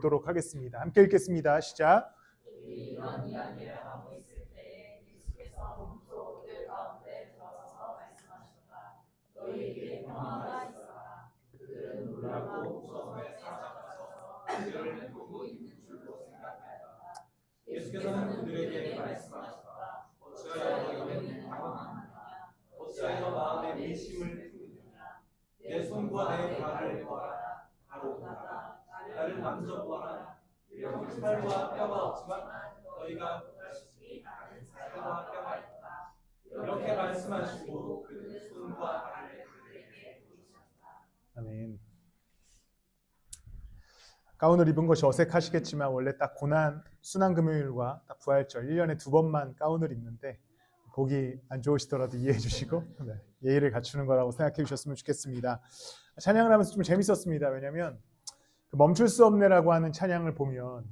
읽도록 하겠습니다. 함께 읽겠습니다. 시작. 이런 이야기를 하고 있을 때 예수께서 동소들 가운데 들어서서 말씀하셨다. 너희에게 평화가 있어라. 그들은 놀라고 무서워서 사자가서 그들을 보고 있는 줄로 생각하였다. 예수께서는 그들에게 말씀하셨다. 어찌하여 너희는 당황하느냐? 어찌하여 마음에 의심을 품느냐? 내 손과 내 발을 보아라. 바로 나다. 나를 만져보아라. 여기 살과 뼈가 없지만 너희가 보다시피 나는 살과 뼈가 있다. 이렇게 말씀하시고 그는 손과 발을 그들에게 보이셨다. 아멘. 가운을 입은 것이 어색하시겠지만 원래 딱 고난 순환금요일과 딱 부활절 1년에 2번만 가운을 입는데 보기 안 좋으시더라도 이해해 주시고 예의를 갖추는 거라고 생각해 주셨으면 좋겠습니다. 찬양을 하면서 좀 재밌었습니다. 왜냐하면 멈출 수 없네라고 하는 찬양을 보면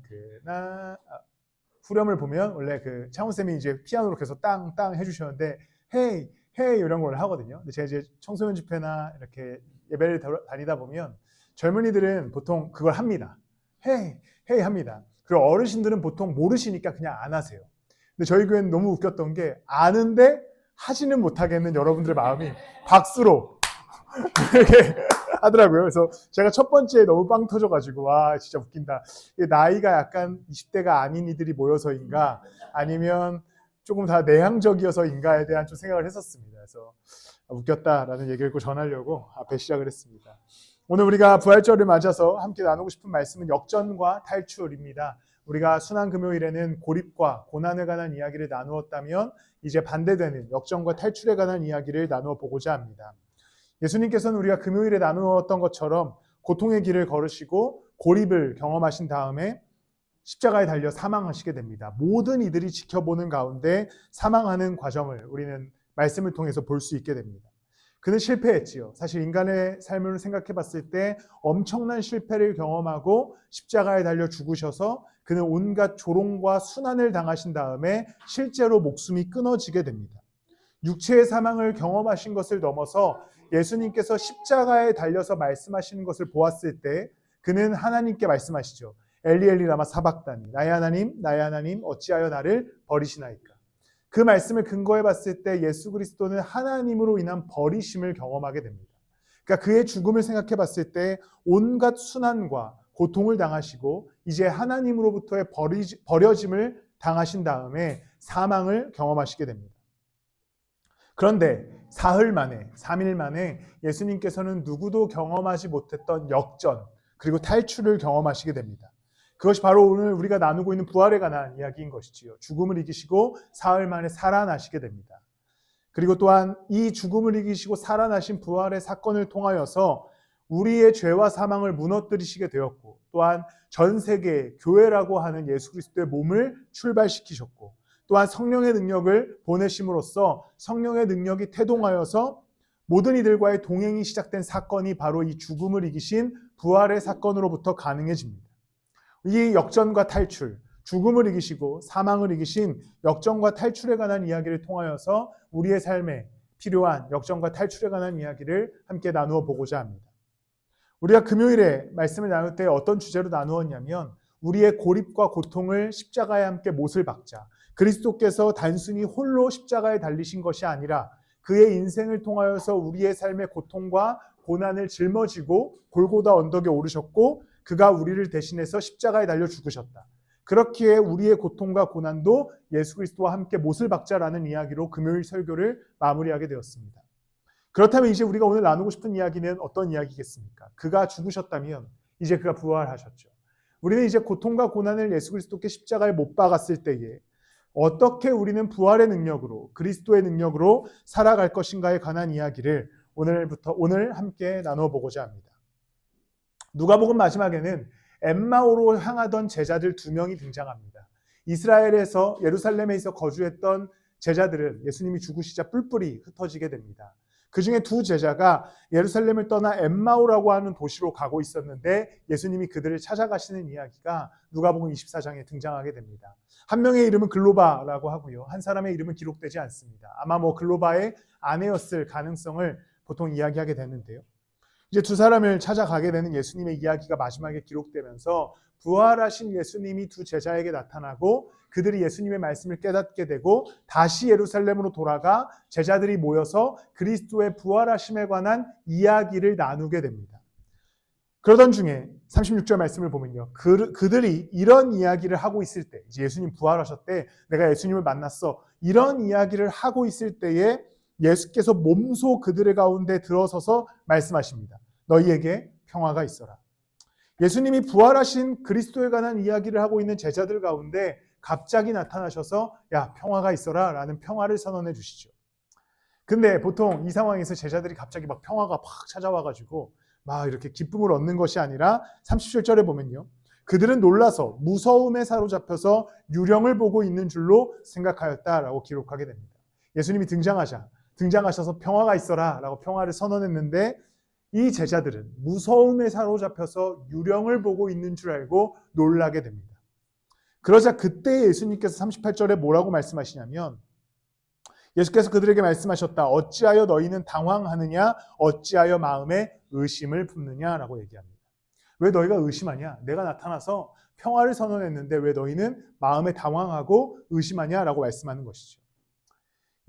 후렴을 보면 원래 그 창훈 쌤이 이제 피아노로 계속 땅땅 해주셨는데 헤이 헤이 이런 걸 하거든요. 근데 제가 이제 청소년 집회나 이렇게 예배를 다니다 보면 젊은이들은 보통 그걸 합니다. 헤이 헤이 합니다. 그리고 어르신들은 보통 모르시니까 그냥 안 하세요. 근데 저희 교회는 너무 웃겼던 게 아는데 하지는 못하겠는 여러분들의 마음이 박수로 이렇게 하더라고요. 그래서 제가 첫 번째에 너무 빵 터져가지고 와 진짜 웃긴다. 나이가 약간 20대가 아닌 이들이 모여서인가 아니면 조금 다 내향적이어서인가에 대한 좀 생각을 했었습니다. 그래서 웃겼다라는 얘기를 꼭 전하려고 앞에 시작을 했습니다. 오늘 우리가 부활절을 맞아서 함께 나누고 싶은 말씀은 역전과 탈출입니다. 우리가 순환금요일에는 고립과 고난에 관한 이야기를 나누었다면 이제 반대되는 역전과 탈출에 관한 이야기를 나누어 보고자 합니다. 예수님께서는 우리가 금요일에 나누었던 것처럼 고통의 길을 걸으시고 고립을 경험하신 다음에 십자가에 달려 사망하시게 됩니다. 모든 이들이 지켜보는 가운데 사망하는 과정을 우리는 말씀을 통해서 볼 수 있게 됩니다. 그는 실패했지요. 사실 인간의 삶을 생각해 봤을 때 엄청난 실패를 경험하고 십자가에 달려 죽으셔서 그는 온갖 조롱과 순환을 당하신 다음에 실제로 목숨이 끊어지게 됩니다. 육체의 사망을 경험하신 것을 넘어서 예수님께서 십자가에 달려서 말씀하시는 것을 보았을 때 그는 하나님께 말씀하시죠. 엘리 엘리 라마 사박다니 나의 하나님 어찌하여 나를 버리시나이까. 그 말씀을 근거해 봤을 때 예수 그리스도는 하나님으로 인한 버리심을 경험하게 됩니다. 그러니까 그의 죽음을 생각해 봤을 때 온갖 순환과 고통을 당하시고 이제 하나님으로부터의 버려짐을 당하신 다음에 사망을 경험하시게 됩니다. 그런데 사흘 만에 3일 만에 예수님께서는 누구도 경험하지 못했던 역전 그리고 탈출을 경험하시게 됩니다. 그것이 바로 오늘 우리가 나누고 있는 부활에 관한 이야기인 것이지요. 죽음을 이기시고 사흘 만에 살아나시게 됩니다. 그리고 또한 이 죽음을 이기시고 살아나신 부활의 사건을 통하여서 우리의 죄와 사망을 무너뜨리시게 되었고 또한 전 세계 교회라고 하는 예수 그리스도의 몸을 출발시키셨고 또한 성령의 능력을 보내심으로써 성령의 능력이 태동하여서 모든 이들과의 동행이 시작된 사건이 바로 이 죽음을 이기신 부활의 사건으로부터 가능해집니다. 이 역전과 탈출, 죽음을 이기시고 사망을 이기신 역전과 탈출에 관한 이야기를 통하여서 우리의 삶에 필요한 역전과 탈출에 관한 이야기를 함께 나누어 보고자 합니다. 우리가 금요일에 말씀을 나눌 때 어떤 주제로 나누었냐면 우리의 고립과 고통을 십자가에 함께 못을 박자. 그리스도께서 단순히 홀로 십자가에 달리신 것이 아니라 그의 인생을 통하여서 우리의 삶의 고통과 고난을 짊어지고 골고다 언덕에 오르셨고 그가 우리를 대신해서 십자가에 달려 죽으셨다. 그렇기에 우리의 고통과 고난도 예수 그리스도와 함께 못을 박자라는 이야기로 금요일 설교를 마무리하게 되었습니다. 그렇다면 이제 우리가 오늘 나누고 싶은 이야기는 어떤 이야기겠습니까? 그가 죽으셨다면 이제 그가 부활하셨죠. 우리는 이제 고통과 고난을 예수 그리스도께 십자가에 못 박았을 때에 어떻게 우리는 부활의 능력으로 그리스도의 능력으로 살아갈 것인가에 관한 이야기를 오늘 함께 나눠 보고자 합니다. 누가복음 마지막에는 엠마오로 향하던 제자들 2명이 등장합니다. 이스라엘에서 예루살렘에서 거주했던 제자들은 예수님이 죽으시자 뿔뿔이 흩어지게 됩니다. 그 중에 2 제자가 예루살렘을 떠나 엠마오라고 하는 도시로 가고 있었는데 예수님이 그들을 찾아가시는 이야기가 누가복음 24장에 등장하게 됩니다. 한 명의 이름은 글로바라고 하고요. 한 사람의 이름은 기록되지 않습니다. 아마 글로바의 아내였을 가능성을 보통 이야기하게 되는데요. 이제 두 사람을 찾아가게 되는 예수님의 이야기가 마지막에 기록되면서 부활하신 예수님이 두 제자에게 나타나고 그들이 예수님의 말씀을 깨닫게 되고 다시 예루살렘으로 돌아가 제자들이 모여서 그리스도의 부활하심에 관한 이야기를 나누게 됩니다. 그러던 중에 36절 말씀을 보면요. 그들이 이런 이야기를 하고 있을 때, 이제 예수님 부활하셨대, 내가 예수님을 만났어, 이런 이야기를 하고 있을 때에 예수께서 몸소 그들의 가운데 들어서서 말씀하십니다. 너희에게 평화가 있어라. 예수님이 부활하신 그리스도에 관한 이야기를 하고 있는 제자들 가운데 갑자기 나타나셔서 야, 평화가 있어라 라는 평화를 선언해 주시죠. 근데 보통 이 상황에서 제자들이 갑자기 막 평화가 팍 찾아와가지고 막 이렇게 기쁨을 얻는 것이 아니라 37절에 보면요. 그들은 놀라서 무서움에 사로잡혀서 유령을 보고 있는 줄로 생각하였다라고 기록하게 됩니다. 예수님이 등장하셔서 평화가 있어라 라고 평화를 선언했는데 이 제자들은 무서움에 사로잡혀서 유령을 보고 있는 줄 알고 놀라게 됩니다. 그러자 그때 예수님께서 38절에 뭐라고 말씀하시냐면 예수께서 그들에게 말씀하셨다. 어찌하여 너희는 당황하느냐? 어찌하여 마음에 의심을 품느냐라고 얘기합니다. 왜 너희가 의심하냐? 내가 나타나서 평화를 선언했는데 왜 너희는 마음에 당황하고 의심하냐라고 말씀하는 것이죠.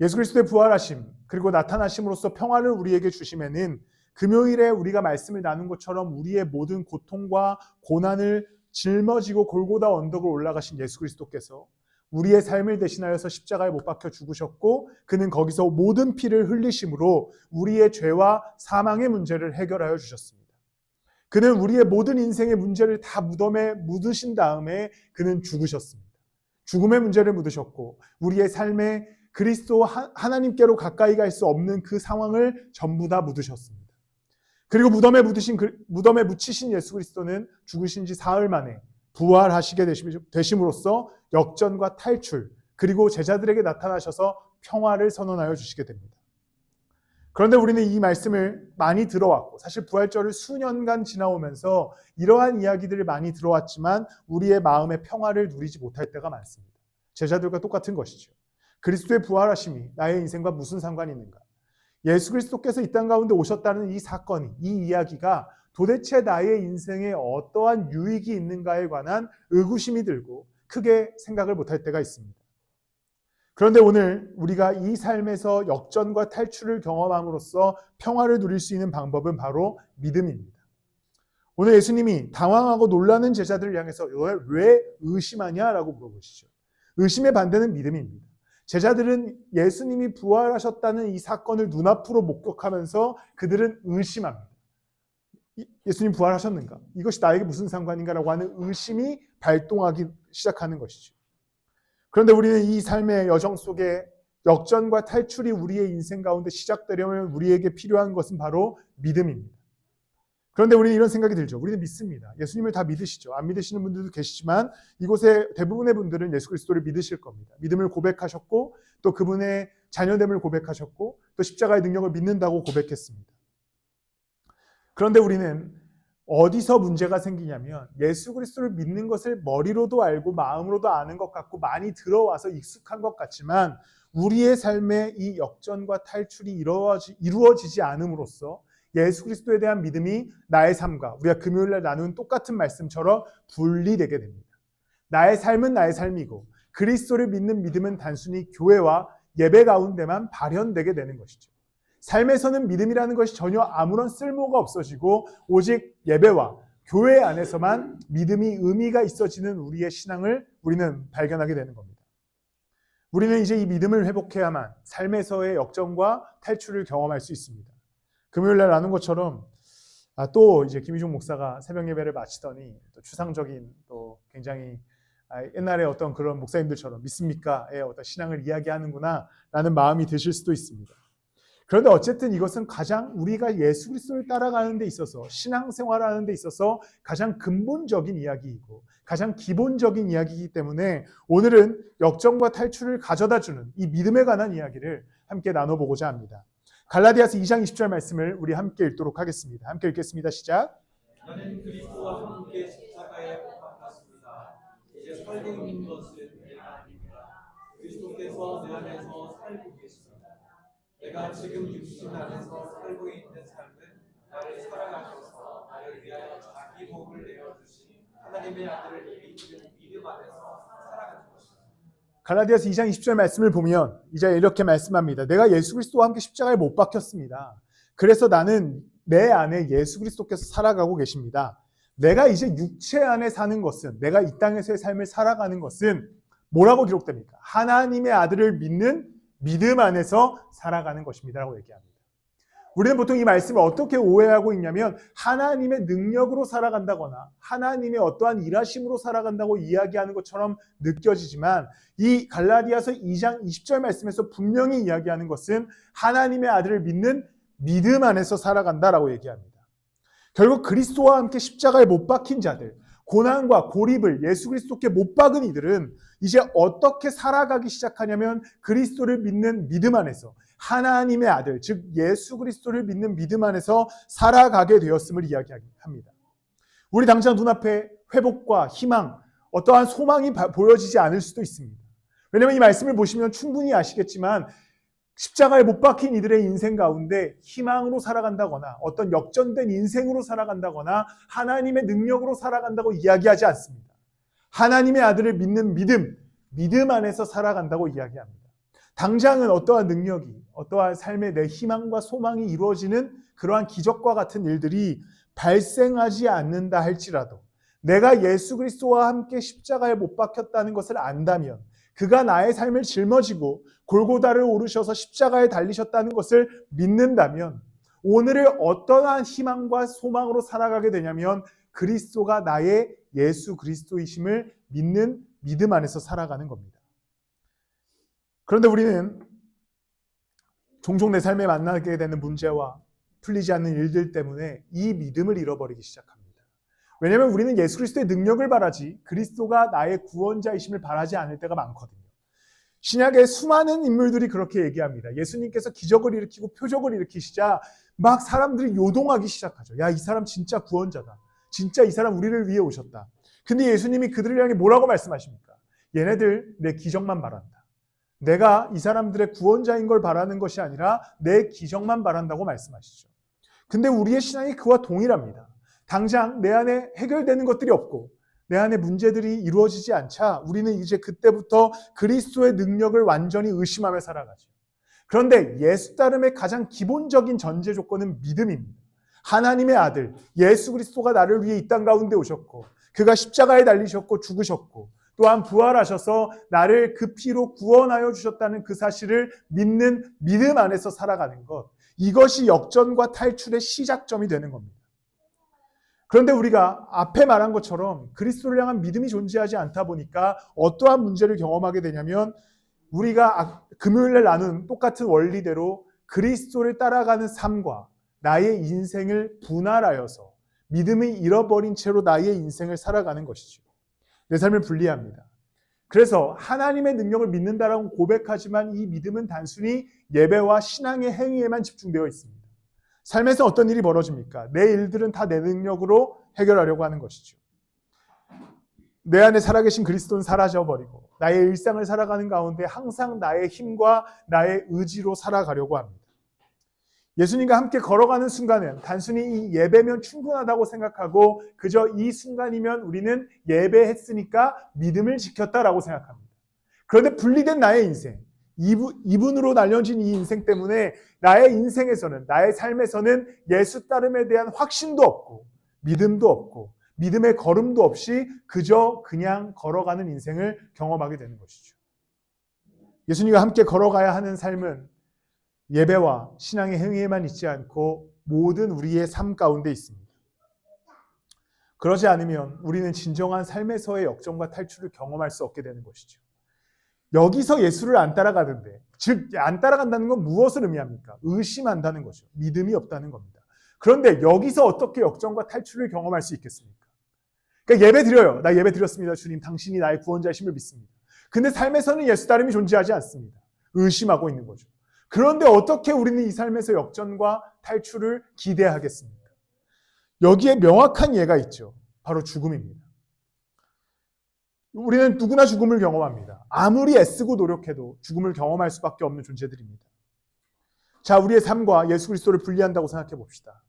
예수 그리스도의 부활하심 그리고 나타나심으로써 평화를 우리에게 주심에는 금요일에 우리가 말씀을 나눈 것처럼 우리의 모든 고통과 고난을 짊어지고 골고다 언덕을 올라가신 예수 그리스도께서 우리의 삶을 대신하여서 십자가에 못 박혀 죽으셨고 그는 거기서 모든 피를 흘리심으로 우리의 죄와 사망의 문제를 해결하여 주셨습니다. 그는 우리의 모든 인생의 문제를 다 무덤에 묻으신 다음에 그는 죽으셨습니다. 죽음의 문제를 묻으셨고 우리의 삶에 그리스도 하나님께로 가까이 갈 수 없는 그 상황을 전부 다 묻으셨습니다. 그리고 무덤에 묻히신 예수 그리스도는 죽으신 지 사흘 만에 부활하시게 되심으로써 역전과 탈출 그리고 제자들에게 나타나셔서 평화를 선언하여 주시게 됩니다. 그런데 우리는 이 말씀을 많이 들어왔고 사실 부활절을 수년간 지나오면서 이러한 이야기들을 많이 들어왔지만 우리의 마음의 평화를 누리지 못할 때가 많습니다. 제자들과 똑같은 것이죠. 그리스도의 부활하심이 나의 인생과 무슨 상관이 있는가? 예수 그리스도께서 이 땅 가운데 오셨다는 이 사건이, 이 이야기가 도대체 나의 인생에 어떠한 유익이 있는가에 관한 의구심이 들고 크게 생각을 못할 때가 있습니다. 그런데 오늘 우리가 이 삶에서 역전과 탈출을 경험함으로써 평화를 누릴 수 있는 방법은 바로 믿음입니다. 오늘 예수님이 당황하고 놀라는 제자들을 향해서 왜 의심하냐라고 물어보시죠. 의심의 반대는 믿음입니다. 제자들은 예수님이 부활하셨다는 이 사건을 눈앞으로 목격하면서 그들은 의심합니다. 예수님 부활하셨는가? 이것이 나에게 무슨 상관인가라고 하는 의심이 발동하기 시작하는 것이죠. 그런데 우리는 이 삶의 여정 속에 역전과 탈출이 우리의 인생 가운데 시작되려면 우리에게 필요한 것은 바로 믿음입니다. 그런데 우리는 이런 생각이 들죠. 우리는 믿습니다. 예수님을 다 믿으시죠. 안 믿으시는 분들도 계시지만 이곳에 대부분의 분들은 예수 그리스도를 믿으실 겁니다. 믿음을 고백하셨고 또 그분의 자녀됨을 고백하셨고 또 십자가의 능력을 믿는다고 고백했습니다. 그런데 우리는 어디서 문제가 생기냐면 예수 그리스도를 믿는 것을 머리로도 알고 마음으로도 아는 것 같고 많이 들어와서 익숙한 것 같지만 우리의 삶에 이 역전과 탈출이 이루어지지 않음으로써 예수 그리스도에 대한 믿음이 나의 삶과 우리가 금요일에 나눈 똑같은 말씀처럼 분리되게 됩니다. 나의 삶은 나의 삶이고 그리스도를 믿는 믿음은 단순히 교회와 예배 가운데만 발현되게 되는 것이죠. 삶에서는 믿음이라는 것이 전혀 아무런 쓸모가 없어지고 오직 예배와 교회 안에서만 믿음이 의미가 있어지는 우리의 신앙을 우리는 발견하게 되는 겁니다. 우리는 이제 이 믿음을 회복해야만 삶에서의 역전과 탈출을 경험할 수 있습니다. 금요일날 나눈 것처럼 또 이제 김희종 목사가 새벽 예배를 마치더니 또 추상적인 또 굉장히 옛날에 어떤 그런 목사님들처럼 믿습니까의 어떤 신앙을 이야기하는구나 라는 마음이 드실 수도 있습니다. 그런데 어쨌든 이것은 가장 우리가 예수 그리스도를 따라가는 데 있어서 신앙생활하는 데 있어서 가장 근본적인 이야기이고 가장 기본적인 이야기이기 때문에 오늘은 역전과 탈출을 가져다주는 이 믿음에 관한 이야기를 함께 나눠보고자 합니다. 갈라디아서 2장 20절 말씀을 우리 함께 읽도록 하겠습니다. 함께 읽겠습니다. 시작. 나는 그리스도와 함께 십자가에 못 박혔습니다. 이제 살고 있는 것은 내가 아닙니다. 그리스도께서 내 안에서 살고 계십니다. 내가 지금 육신 안에서 살고 있는 삶은 나를 사랑하셔서 나를 위하여 자기 몸을 내어주신 하나님의 아들을 믿음 안에서 살아가는 것입니다. 갈라디아서 2장 20절 말씀을 보면 이제 이렇게 말씀합니다. 내가 예수 그리스도와 함께 십자가에 못 박혔습니다. 그래서 나는 내 안에 예수 그리스도께서 살아가고 계십니다. 내가 이제 육체 안에 사는 것은, 내가 이 땅에서의 삶을 살아가는 것은 뭐라고 기록됩니까? 하나님의 아들을 믿는 믿음 안에서 살아가는 것입니다 라고 얘기합니다. 우리는 보통 이 말씀을 어떻게 오해하고 있냐면 하나님의 능력으로 살아간다거나 하나님의 어떠한 일하심으로 살아간다고 이야기하는 것처럼 느껴지지만, 이 갈라디아서 2장 20절 말씀에서 분명히 이야기하는 것은 하나님의 아들을 믿는 믿음 안에서 살아간다라고 얘기합니다. 결국 그리스도와 함께 십자가에 못 박힌 자들, 고난과 고립을 예수 그리스도께 못 박은 이들은 이제 어떻게 살아가기 시작하냐면 그리스도를 믿는 믿음 안에서, 하나님의 아들, 즉 예수 그리스도를 믿는 믿음 안에서 살아가게 되었음을 이야기합니다. 우리 당장 눈앞에 회복과 희망, 어떠한 소망이 보여지지 않을 수도 있습니다. 왜냐하면 이 말씀을 보시면 충분히 아시겠지만 십자가에 못 박힌 이들의 인생 가운데 희망으로 살아간다거나 어떤 역전된 인생으로 살아간다거나 하나님의 능력으로 살아간다고 이야기하지 않습니다. 하나님의 아들을 믿는 믿음 안에서 살아간다고 이야기합니다. 당장은 어떠한 능력이, 어떠한 삶의 내 희망과 소망이 이루어지는 그러한 기적과 같은 일들이 발생하지 않는다 할지라도 내가 예수 그리스도와 함께 십자가에 못 박혔다는 것을 안다면, 그가 나의 삶을 짊어지고 골고다를 오르셔서 십자가에 달리셨다는 것을 믿는다면 오늘을 어떠한 희망과 소망으로 살아가게 되냐면 그리스도가 나의 예수 그리스도이심을 믿는 믿음 안에서 살아가는 겁니다. 그런데 우리는 종종 내 삶에 만나게 되는 문제와 풀리지 않는 일들 때문에 이 믿음을 잃어버리기 시작합니다. 왜냐하면 우리는 예수 그리스도의 능력을 바라지 그리스도가 나의 구원자이심을 바라지 않을 때가 많거든요. 신약의 수많은 인물들이 그렇게 얘기합니다. 예수님께서 기적을 일으키고 표적을 일으키시자 막 사람들이 요동하기 시작하죠. 야, 이 사람 진짜 구원자다. 진짜 이 사람 우리를 위해 오셨다. 근데 예수님이 그들을 향해 뭐라고 말씀하십니까? 얘네들 내 기적만 바란다. 내가 이 사람들의 구원자인 걸 바라는 것이 아니라 내 기적만 바란다고 말씀하시죠. 근데 우리의 신앙이 그와 동일합니다. 당장 내 안에 해결되는 것들이 없고 내 안에 문제들이 이루어지지 않자 우리는 이제 그때부터 그리스도의 능력을 완전히 의심하며 살아가죠. 그런데 예수 따름의 가장 기본적인 전제 조건은 믿음입니다. 하나님의 아들 예수 그리스도가 나를 위해 이 땅 가운데 오셨고 그가 십자가에 달리셨고 죽으셨고 또한 부활하셔서 나를 그 피로 구원하여 주셨다는 그 사실을 믿는 믿음 안에서 살아가는 것, 이것이 역전과 탈출의 시작점이 되는 겁니다. 그런데 우리가 앞에 말한 것처럼 그리스도를 향한 믿음이 존재하지 않다 보니까 어떠한 문제를 경험하게 되냐면 우리가 금요일날 나눈 똑같은 원리대로 그리스도를 따라가는 삶과 나의 인생을 분할하여서 믿음을 잃어버린 채로 나의 인생을 살아가는 것이죠. 내 삶을 분리합니다. 그래서 하나님의 능력을 믿는다라고 고백하지만 이 믿음은 단순히 예배와 신앙의 행위에만 집중되어 있습니다. 삶에서 어떤 일이 벌어집니까? 내 일들은 다 내 능력으로 해결하려고 하는 것이죠. 내 안에 살아계신 그리스도는 사라져버리고 나의 일상을 살아가는 가운데 항상 나의 힘과 나의 의지로 살아가려고 합니다. 예수님과 함께 걸어가는 순간은 단순히 이 예배면 충분하다고 생각하고 그저 이 순간이면 우리는 예배했으니까 믿음을 지켰다라고 생각합니다. 그런데 분리된 나의 인생, 이분으로 나뉘어진 이 인생 때문에 나의 인생에서는, 나의 삶에서는 예수 따름에 대한 확신도 없고 믿음도 없고 믿음의 걸음도 없이 그저 그냥 걸어가는 인생을 경험하게 되는 것이죠. 예수님과 함께 걸어가야 하는 삶은 예배와 신앙의 행위에만 있지 않고 모든 우리의 삶 가운데 있습니다. 그러지 않으면 우리는 진정한 삶에서의 역전과 탈출을 경험할 수 없게 되는 것이죠. 여기서 예수를 안 따라가는데, 즉 안 따라간다는 건 무엇을 의미합니까? 의심한다는 거죠. 믿음이 없다는 겁니다. 그런데 여기서 어떻게 역전과 탈출을 경험할 수 있겠습니까? 그러니까 예배 드려요. 나 예배 드렸습니다. 주님, 당신이 나의 구원자이심을 믿습니다. 근데 삶에서는 예수 따름이 존재하지 않습니다. 의심하고 있는 거죠. 그런데 어떻게 우리는 이 삶에서 역전과 탈출을 기대하겠습니까? 여기에 명확한 예가 있죠. 바로 죽음입니다. 우리는 누구나 죽음을 경험합니다. 아무리 애쓰고 노력해도 죽음을 경험할 수밖에 없는 존재들입니다. 자, 우리의 삶과 예수 그리스도를 분리한다고 생각해 봅시다.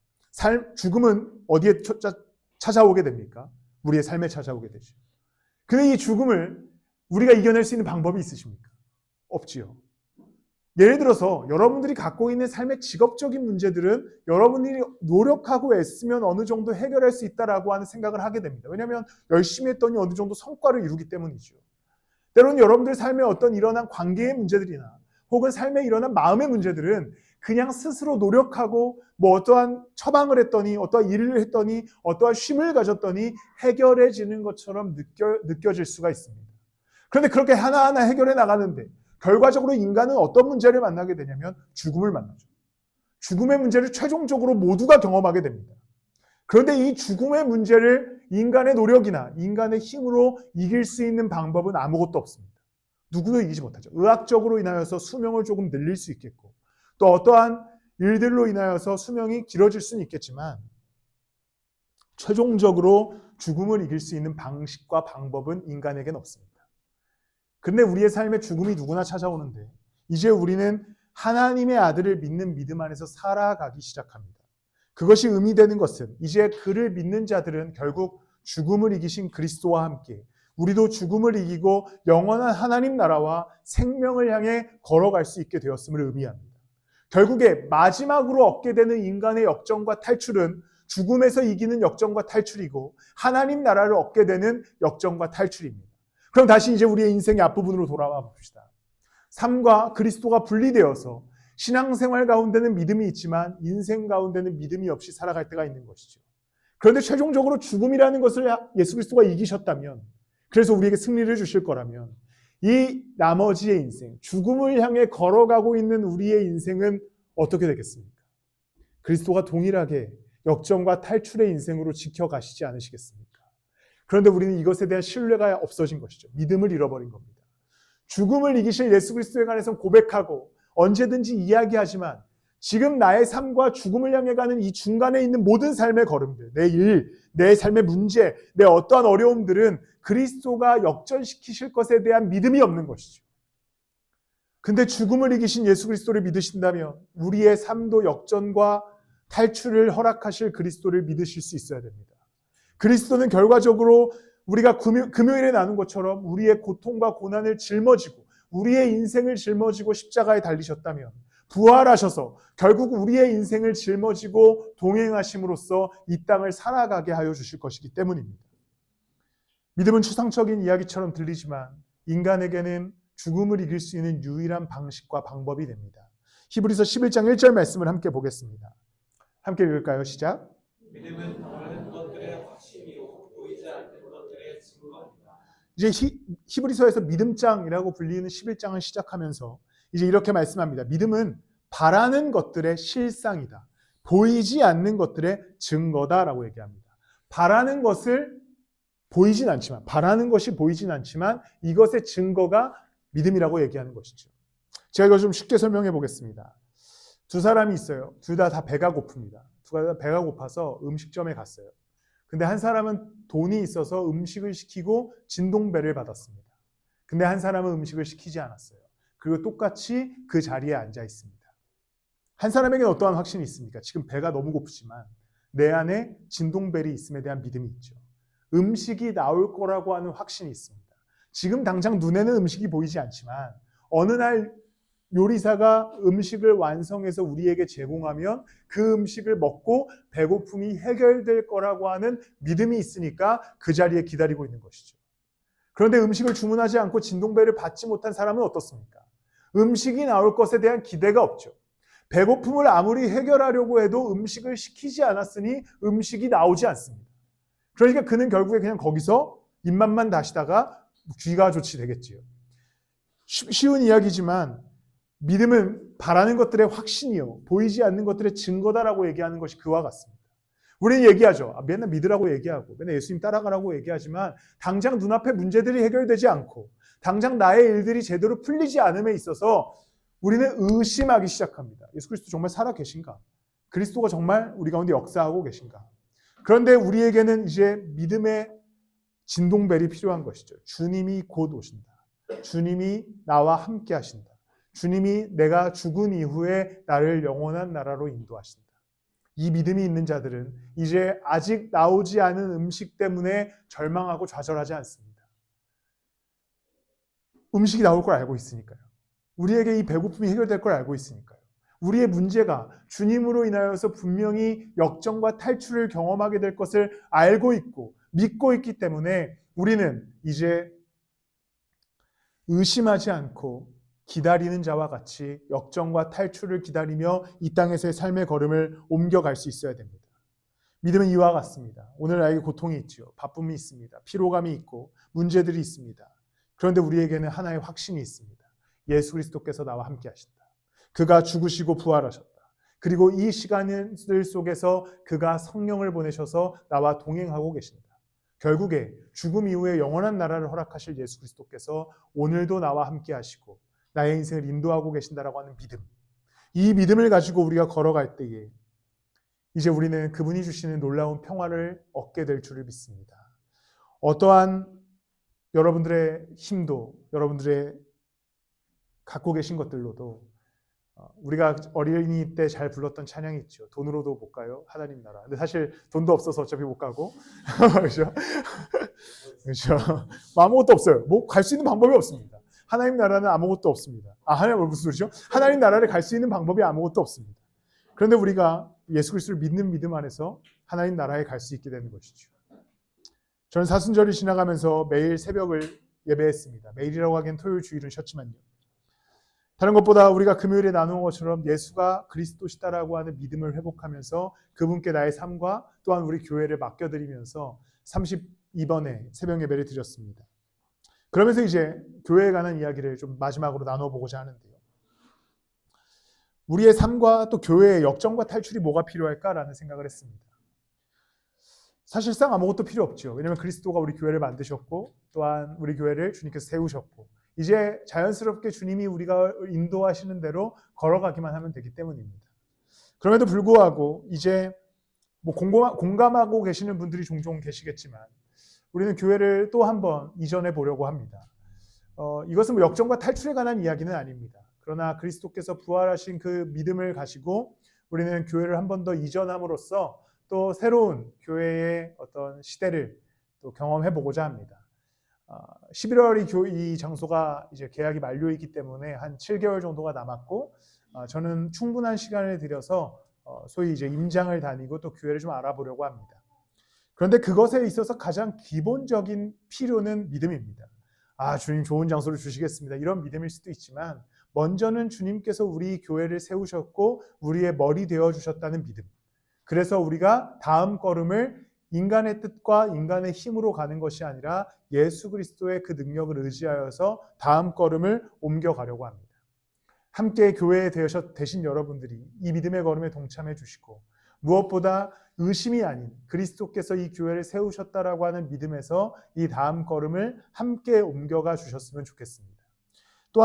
죽음은 어디에 찾아오게 됩니까? 우리의 삶에 찾아오게 되죠. 근데 이 죽음을 우리가 이겨낼 수 있는 방법이 있으십니까? 없지요. 예를 들어서 여러분들이 갖고 있는 삶의 직업적인 문제들은 여러분들이 노력하고 애쓰면 어느 정도 해결할 수 있다라고 하는 생각을 하게 됩니다. 왜냐하면 열심히 했더니 어느 정도 성과를 이루기 때문이죠. 때로는 여러분들 삶에 어떤 일어난 관계의 문제들이나 혹은 삶에 일어난 마음의 문제들은 그냥 스스로 노력하고 뭐 어떠한 처방을 했더니 어떠한 일을 했더니 어떠한 쉼을 가졌더니 해결해지는 것처럼 느껴질 수가 있습니다. 그런데 그렇게 하나하나 해결해 나가는데 결과적으로 인간은 어떤 문제를 만나게 되냐면 죽음을 만나죠. 죽음의 문제를 최종적으로 모두가 경험하게 됩니다. 그런데 이 죽음의 문제를 인간의 노력이나 인간의 힘으로 이길 수 있는 방법은 아무것도 없습니다. 누구도 이기지 못하죠. 의학적으로 인하여서 수명을 조금 늘릴 수 있겠고 또 어떠한 일들로 인하여서 수명이 길어질 수는 있겠지만 최종적으로 죽음을 이길 수 있는 방식과 방법은 인간에겐 없습니다. 근데 우리의 삶에 죽음이 누구나 찾아오는데 이제 우리는 하나님의 아들을 믿는 믿음 안에서 살아가기 시작합니다. 그것이 의미되는 것은 이제 그를 믿는 자들은 결국 죽음을 이기신 그리스도와 함께 우리도 죽음을 이기고 영원한 하나님 나라와 생명을 향해 걸어갈 수 있게 되었음을 의미합니다. 결국에 마지막으로 얻게 되는 인간의 역정과 탈출은 죽음에서 이기는 역정과 탈출이고 하나님 나라를 얻게 되는 역정과 탈출입니다. 그럼 다시 이제 우리의 인생의 앞부분으로 돌아와 봅시다. 삶과 그리스도가 분리되어서 신앙생활 가운데는 믿음이 있지만 인생 가운데는 믿음이 없이 살아갈 때가 있는 것이죠. 그런데 최종적으로 죽음이라는 것을 예수 그리스도가 이기셨다면 그래서 우리에게 승리를 주실 거라면 이 나머지의 인생, 죽음을 향해 걸어가고 있는 우리의 인생은 어떻게 되겠습니까? 그리스도가 동일하게 역정과 탈출의 인생으로 지켜가시지 않으시겠습니까? 그런데 우리는 이것에 대한 신뢰가 없어진 것이죠. 믿음을 잃어버린 겁니다. 죽음을 이기실 예수 그리스도에 관해서 고백하고 언제든지 이야기하지만 지금 나의 삶과 죽음을 향해 가는 이 중간에 있는 모든 삶의 걸음들, 내 일, 내 삶의 문제, 내 어떠한 어려움들은 그리스도가 역전시키실 것에 대한 믿음이 없는 것이죠. 근데 죽음을 이기신 예수 그리스도를 믿으신다면 우리의 삶도 역전과 탈출을 허락하실 그리스도를 믿으실 수 있어야 됩니다. 그리스도는 결과적으로 우리가 금요일에 나눈 것처럼 우리의 고통과 고난을 짊어지고 우리의 인생을 짊어지고 십자가에 달리셨다면 부활하셔서 결국 우리의 인생을 짊어지고 동행하심으로써 이 땅을 살아가게 하여 주실 것이기 때문입니다. 믿음은 추상적인 이야기처럼 들리지만 인간에게는 죽음을 이길 수 있는 유일한 방식과 방법이 됩니다. 히브리서 11장 1절 말씀을 함께 보겠습니다. 함께 읽을까요? 시작. 믿음은 보이는 것들의 확신이요 보이지 않는 것들의 증거입니다. 이제 히브리서에서 믿음장이라고 불리는 11장을 시작하면서 이제 이렇게 말씀합니다. 믿음은 바라는 것들의 실상이다. 보이지 않는 것들의 증거다라고 얘기합니다. 바라는 것을 보이진 않지만, 바라는 것이 보이진 않지만 이것의 증거가 믿음이라고 얘기하는 것이죠. 제가 이걸 좀 쉽게 설명해 보겠습니다. 두 사람이 있어요. 둘 다 배가 고픕니다. 둘 다 배가 고파서 음식점에 갔어요. 근데 한 사람은 돈이 있어서 음식을 시키고 진동배를 받았습니다. 근데 한 사람은 음식을 시키지 않았어요. 그리고 똑같이 그 자리에 앉아 있습니다. 한 사람에게는 어떠한 확신이 있습니까? 지금 배가 너무 고프지만 내 안에 진동벨이 있음에 대한 믿음이 있죠. 음식이 나올 거라고 하는 확신이 있습니다. 지금 당장 눈에는 음식이 보이지 않지만 어느 날 요리사가 음식을 완성해서 우리에게 제공하면 그 음식을 먹고 배고픔이 해결될 거라고 하는 믿음이 있으니까 그 자리에 기다리고 있는 것이죠. 그런데 음식을 주문하지 않고 진동배를 받지 못한 사람은 어떻습니까? 음식이 나올 것에 대한 기대가 없죠. 배고픔을 아무리 해결하려고 해도 음식을 시키지 않았으니 음식이 나오지 않습니다. 그러니까 그는 결국에 그냥 거기서 입맛만 다시다가 귀가 좋지 되겠지요. 쉬운 이야기지만 믿음은 바라는 것들의 확신이요 보이지 않는 것들의 증거다라고 얘기하는 것이 그와 같습니다. 우리는 얘기하죠. 맨날 믿으라고 얘기하고 맨날 예수님 따라가라고 얘기하지만 당장 눈앞에 문제들이 해결되지 않고 당장 나의 일들이 제대로 풀리지 않음에 있어서 우리는 의심하기 시작합니다. 예수 그리스도 정말 살아 계신가? 그리스도가 정말 우리 가운데 역사하고 계신가? 그런데 우리에게는 이제 믿음의 진동벨이 필요한 것이죠. 주님이 곧 오신다. 주님이 나와 함께 하신다. 주님이 내가 죽은 이후에 나를 영원한 나라로 인도하신다. 이 믿음이 있는 자들은 이제 아직 나오지 않은 음식 때문에 절망하고 좌절하지 않습니다. 음식이 나올 걸 알고 있으니까요. 우리에게 이 배고픔이 해결될 걸 알고 있으니까요. 우리의 문제가 주님으로 인하여서 분명히 역정과 탈출을 경험하게 될 것을 알고 있고 믿고 있기 때문에 우리는 이제 의심하지 않고 기다리는 자와 같이 역정과 탈출을 기다리며 이 땅에서의 삶의 걸음을 옮겨갈 수 있어야 됩니다. 믿음은 이와 같습니다. 오늘 나에게 고통이 있죠. 바쁨이 있습니다. 피로감이 있고 문제들이 있습니다. 그런데 우리에게는 하나의 확신이 있습니다. 예수 그리스도께서 나와 함께 하신다. 그가 죽으시고 부활하셨다. 그리고 이 시간들 속에서 그가 성령을 보내셔서 나와 동행하고 계신다. 결국에 죽음 이후에 영원한 나라를 허락하실 예수 그리스도께서 오늘도 나와 함께 하시고 나의 인생을 인도하고 계신다라고 하는 믿음. 이 믿음을 가지고 우리가 걸어갈 때에 이제 우리는 그분이 주시는 놀라운 평화를 얻게 될 줄을 믿습니다. 어떠한 여러분들의 힘도 여러분들의 갖고 계신 것들로도 우리가 어린이 때 잘 불렀던 찬양이 있죠. 돈으로도 못 가요. 하나님 나라. 근데 사실 돈도 없어서 어차피 못 가고 그렇죠? 그렇죠? 아무것도 없어요. 뭐 갈 수 있는 방법이 없습니다. 하나님 나라는 아무것도 없습니다. 하나님 무슨 소리죠? 하나님 나라를 갈 수 있는 방법이 아무것도 없습니다. 그런데 우리가 예수 그리스도를 믿는 믿음 안에서 하나님 나라에 갈 수 있게 되는 것이죠. 저는 사순절을 지나가면서 매일 새벽을 예배했습니다. 매일이라고 하기엔 토요일 주일은 쉬었지만요. 다른 것보다 우리가 금요일에 나누는 것처럼 예수가 그리스도시다라고 하는 믿음을 회복하면서 그분께 나의 삶과 또한 우리 교회를 맡겨드리면서 32번의 새벽 예배를 드렸습니다. 그러면서 이제 교회에 관한 이야기를 좀 마지막으로 나눠보고자 하는데요. 우리의 삶과 또 교회의 역정과 탈출이 뭐가 필요할까라는 생각을 했습니다. 사실상 아무것도 필요 없죠. 왜냐하면 그리스도가 우리 교회를 만드셨고 또한 우리 교회를 주님께서 세우셨고 이제 자연스럽게 주님이 우리가 인도하시는 대로 걸어가기만 하면 되기 때문입니다. 그럼에도 불구하고 이제 뭐 공감하고 계시는 분들이 종종 계시겠지만 우리는 교회를 또 한번 이전해 보려고 합니다. 이것은 뭐 역정과 탈출에 관한 이야기는 아닙니다. 그러나 그리스도께서 부활하신 그 믿음을 가지고 우리는 교회를 한 번 더 이전함으로써 또 새로운 교회의 어떤 시대를 또 경험해 보고자 합니다. 11월이 이 장소가 이제 계약이 만료이기 때문에 한 7개월 정도가 남았고 저는 충분한 시간을 들여서 소위 이제 임장을 다니고 또 교회를 좀 알아보려고 합니다. 그런데 그것에 있어서 가장 기본적인 필요는 믿음입니다. 주님 좋은 장소를 주시겠습니다. 이런 믿음일 수도 있지만 먼저는 주님께서 우리 교회를 세우셨고 우리의 머리 되어주셨다는 믿음. 그래서 우리가 다음 걸음을 인간의 뜻과 인간의 힘으로 가는 것이 아니라 예수 그리스도의 그 능력을 의지하여서 다음 걸음을 옮겨가려고 합니다. 함께 교회에 되신 여러분들이 이 믿음의 걸음에 동참해 주시고 무엇보다 의심이 아닌 그리스도께서 이 교회를 세우셨다라고 하는 믿음에서 이 다음 걸음을 함께 옮겨가 주셨으면 좋겠습니다. 또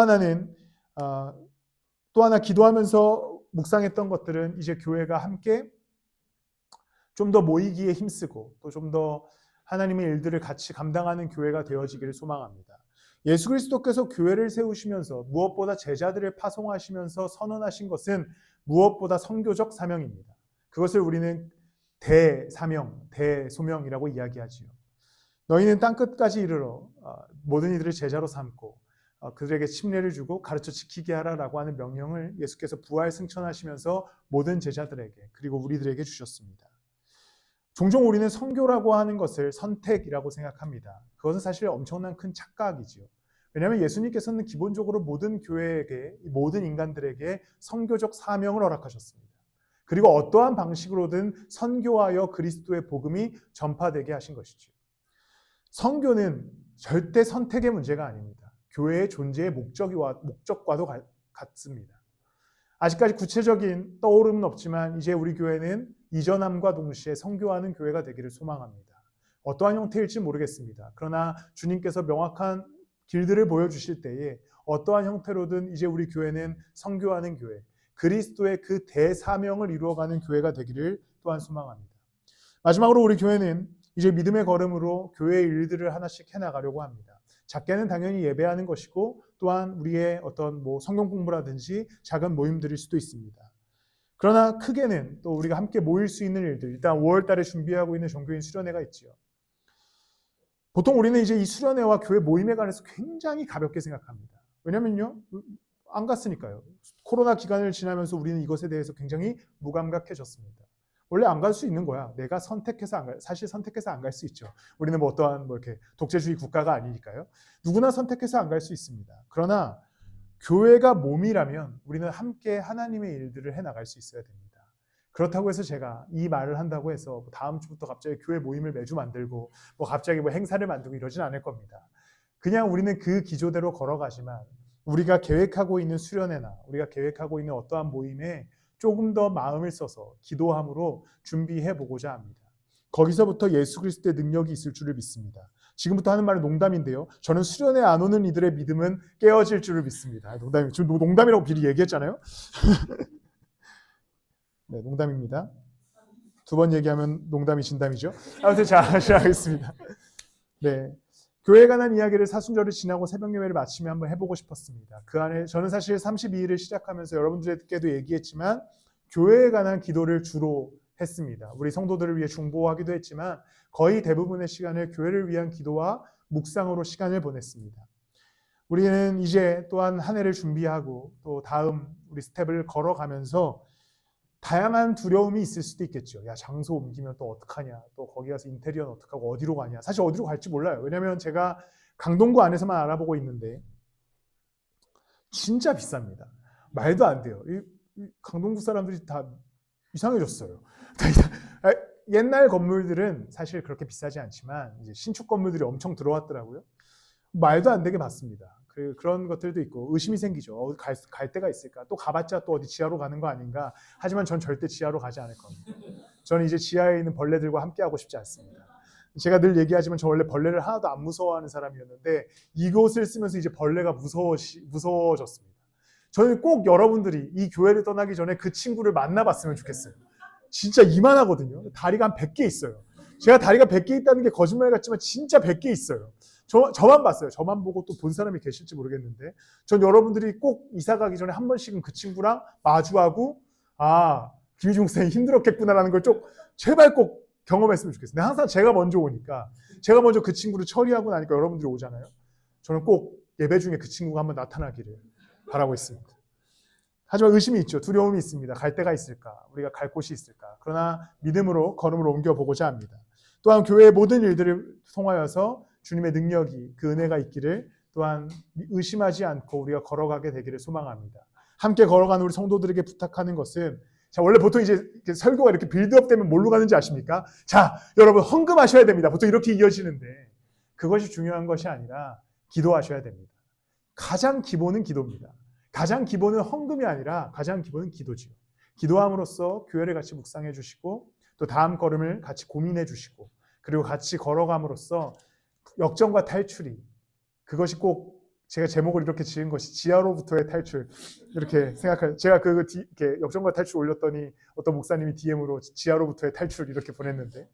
하나 기도하면서 묵상했던 것들은 이제 교회가 함께 좀 더 모이기에 힘쓰고 또 좀 더 하나님의 일들을 같이 감당하는 교회가 되어지기를 소망합니다. 예수 그리스도께서 교회를 세우시면서 무엇보다 제자들을 파송하시면서 선언하신 것은 무엇보다 선교적 사명입니다. 그것을 우리는 대사명, 대소명이라고 이야기하지요. 너희는 땅끝까지 이르러 모든 이들을 제자로 삼고 그들에게 침례를 주고 가르쳐 지키게 하라라고 하는 명령을 예수께서 부활 승천하시면서 모든 제자들에게 그리고 우리들에게 주셨습니다. 종종 우리는 선교라고 하는 것을 선택이라고 생각합니다. 그것은 사실 엄청난 큰 착각이지요. 왜냐하면 예수님께서는 기본적으로 모든 교회에게, 모든 인간들에게 선교적 사명을 허락하셨습니다. 그리고 어떠한 방식으로든 선교하여 그리스도의 복음이 전파되게 하신 것이죠. 선교는 절대 선택의 문제가 아닙니다. 교회의 존재의 목적과도 같습니다. 아직까지 구체적인 떠오름은 없지만 이제 우리 교회는 이전함과 동시에 선교하는 교회가 되기를 소망합니다. 어떠한 형태일지 모르겠습니다. 그러나 주님께서 명확한 길들을 보여주실 때에 어떠한 형태로든 이제 우리 교회는 선교하는 교회, 그리스도의 그 대사명을 이루어가는 교회가 되기를 또한 소망합니다. 마지막으로 우리 교회는 이제 믿음의 걸음으로 교회의 일들을 하나씩 해나가려고 합니다. 작게는 당연히 예배하는 것이고 또한 우리의 어떤 성경 공부라든지 작은 모임들일 수도 있습니다. 그러나 크게는 또 우리가 함께 모일 수 있는 일들, 일단 5월 달에 준비하고 있는 종교인 수련회가 있지요. 보통 우리는 이제 이 수련회와 교회 모임에 관해서 굉장히 가볍게 생각합니다. 왜냐면요, 안 갔으니까요. 코로나 기간을 지나면서 우리는 이것에 대해서 굉장히 무감각해졌습니다. 원래 안 갈 수 있는 거야. 내가 선택해서 사실 선택해서 안 갈 수 있죠. 우리는 뭐 어떠한 이렇게 독재주의 국가가 아니니까요. 누구나 선택해서 안 갈 수 있습니다. 그러나 교회가 몸이라면 우리는 함께 하나님의 일들을 해 나갈 수 있어야 됩니다. 그렇다고 해서 제가 이 말을 한다고 해서 다음 주부터 갑자기 교회 모임을 매주 만들고 갑자기 행사를 만들고 이러진 않을 겁니다. 그냥 우리는 그 기조대로 걸어가지만 우리가 계획하고 있는 수련회나 우리가 계획하고 있는 어떠한 모임에 조금 더 마음을 써서 기도함으로 준비해 보고자 합니다. 거기서부터 예수 그리스도의 능력이 있을 줄을 믿습니다. 지금부터 하는 말은 농담인데요. 저는 수련회 안 오는 이들의 믿음은 깨어질 줄을 믿습니다. 농담이 지금 농담이라고 미리 얘기했잖아요. 네, 농담입니다. 두 번 얘기하면 농담이 진담이죠. 아무튼 자, 시작하겠습니다. 네, 교회에 관한 이야기를 사순절을 지나고 새벽 예배를 마치며 한번 해보고 싶었습니다. 그 안에 저는 사실 32일을 시작하면서 여러분들께도 얘기했지만 교회에 관한 기도를 주로 했습니다. 우리 성도들을 위해 중보하기도 했지만 거의 대부분의 시간을 교회를 위한 기도와 묵상으로 시간을 보냈습니다. 우리는 이제 또한 한 해를 준비하고 또 다음 우리 스텝을 걸어가면서 다양한 두려움이 있을 수도 있겠죠. 야, 장소 옮기면 또 어떡하냐, 또 거기 가서 인테리어는 어떡하고 어디로 가냐. 사실 어디로 갈지 몰라요. 왜냐하면 제가 강동구 안에서만 알아보고 있는데 진짜 비쌉니다. 말도 안 돼요. 이 강동구 사람들이 다 이상해졌어요. 옛날 건물들은 사실 그렇게 비싸지 않지만 이제 신축 건물들이 엄청 들어왔더라고요. 말도 안 되게 많습니다. 그런 것들도 있고 의심이 생기죠. 갈 데가 있을까? 또 가봤자 또 어디 지하로 가는 거 아닌가? 하지만 전 절대 지하로 가지 않을 겁니다. 저는 이제 지하에 있는 벌레들과 함께 하고 싶지 않습니다. 제가 늘 얘기하지만 저 원래 벌레를 하나도 안 무서워하는 사람이었는데 이곳을 쓰면서 이제 벌레가 무서워졌습니다. 저는 꼭 여러분들이 이 교회를 떠나기 전에 그 친구를 만나봤으면 좋겠어요. 진짜 이만하거든요. 다리가 한 100개 있어요. 제가 다리가 100개 있다는 게 거짓말 같지만 진짜 100개 있어요. 저만 봤어요. 저만 보고 또 본 사람이 계실지 모르겠는데 전 여러분들이 꼭 이사 가기 전에 한 번씩은 그 친구랑 마주하고 김희중 목사님 힘들었겠구나라는 걸 좀 제발 꼭 경험했으면 좋겠어요. 항상 제가 먼저 오니까 제가 먼저 그 친구를 처리하고 나니까 여러분들이 오잖아요. 저는 꼭 예배 중에 그 친구가 한번 나타나기를 바라고 있습니다. 하지만 의심이 있죠. 두려움이 있습니다. 갈 데가 있을까? 우리가 갈 곳이 있을까? 그러나 믿음으로 걸음을 옮겨보고자 합니다. 또한 교회의 모든 일들을 통하여서 주님의 능력이 그 은혜가 있기를 또한 의심하지 않고 우리가 걸어가게 되기를 소망합니다. 함께 걸어가는 우리 성도들에게 부탁하는 것은 원래 보통 이제 설교가 이렇게 빌드업 되면 뭘로 가는지 아십니까? 자, 여러분 헌금하셔야 됩니다. 보통 이렇게 이어지는데 그것이 중요한 것이 아니라 기도하셔야 됩니다. 가장 기본은 기도입니다. 가장 기본은 헌금이 아니라 가장 기본은 기도지요. 기도함으로써 교회를 같이 묵상해 주시고 또 다음 걸음을 같이 고민해 주시고 그리고 같이 걸어감으로써 역정과 탈출이 그것이 꼭 제가 제목을 이렇게 지은 것이 지하로부터의 탈출 이렇게 생각해요. 제가 이렇게 역정과 탈출 올렸더니 어떤 목사님이 DM으로 지하로부터의 탈출 이렇게 보냈는데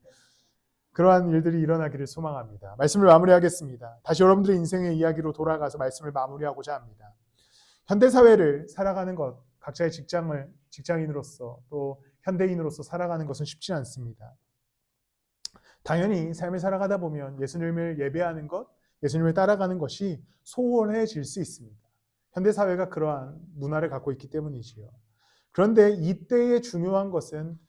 그러한 일들이 일어나기를 소망합니다. 말씀을 마무리하겠습니다. 다시 여러분들의 인생의 이야기로 돌아가서 말씀을 마무리하고자 합니다. 현대사회를 살아가는 것, 각자의 직장인으로서 또 현대인으로서 살아가는 것은 쉽지 않습니다. 당연히 삶을 살아가다 보면 예수님을 예배하는 것, 예수님을 따라가는 것이 소홀해질 수 있습니다. 현대사회가 그러한 문화를 갖고 있기 때문이지요. 그런데 이때의 중요한 것은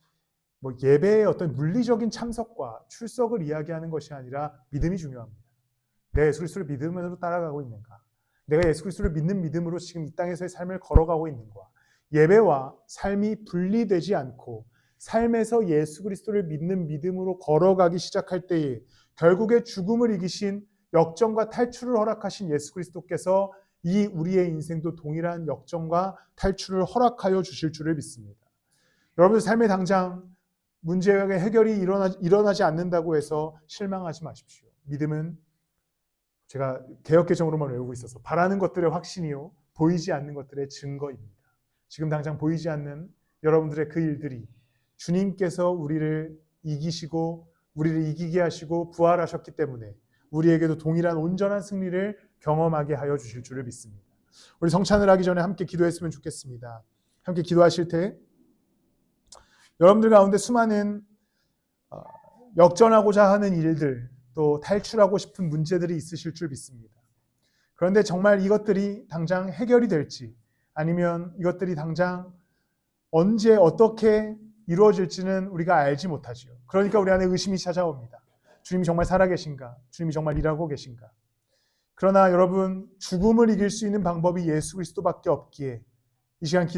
예배의 어떤 물리적인 참석과 출석을 이야기하는 것이 아니라 믿음이 중요합니다. 내가 예수 그리스도를 믿음으로 따라가고 있는가? 내가 예수 그리스도를 믿는 믿음으로 지금 이 땅에서의 삶을 걸어가고 있는가? 예배와 삶이 분리되지 않고 삶에서 예수 그리스도를 믿는 믿음으로 걸어가기 시작할 때에 결국에 죽음을 이기신 역정과 탈출을 허락하신 예수 그리스도께서 이 우리의 인생도 동일한 역정과 탈출을 허락하여 주실 줄을 믿습니다. 여러분들 삶의 당장 문제가 해결이 일어나지 않는다고 해서 실망하지 마십시오. 믿음은 제가 개역개정으로만 외우고 있어서 바라는 것들의 확신이요 보이지 않는 것들의 증거입니다. 지금 당장 보이지 않는 여러분들의 그 일들이 주님께서 우리를 이기시고 우리를 이기게 하시고 부활하셨기 때문에 우리에게도 동일한 온전한 승리를 경험하게 하여 주실 줄을 믿습니다. 우리 성찬을 하기 전에 함께 기도했으면 좋겠습니다. 함께 기도하실 때 여러분들 가운데 수많은 역전하고자 하는 일들, 또 탈출하고 싶은 문제들이 있으실 줄 믿습니다. 그런데 정말 이것들이 당장 해결이 될지, 아니면 이것들이 당장 언제 어떻게 이루어질지는 우리가 알지 못하지요. 그러니까 우리 안에 의심이 찾아옵니다. 주님이 정말 살아계신가? 주님이 정말 일하고 계신가? 그러나 여러분, 죽음을 이길 수 있는 방법이 예수 그리스도밖에 없기에 이 시간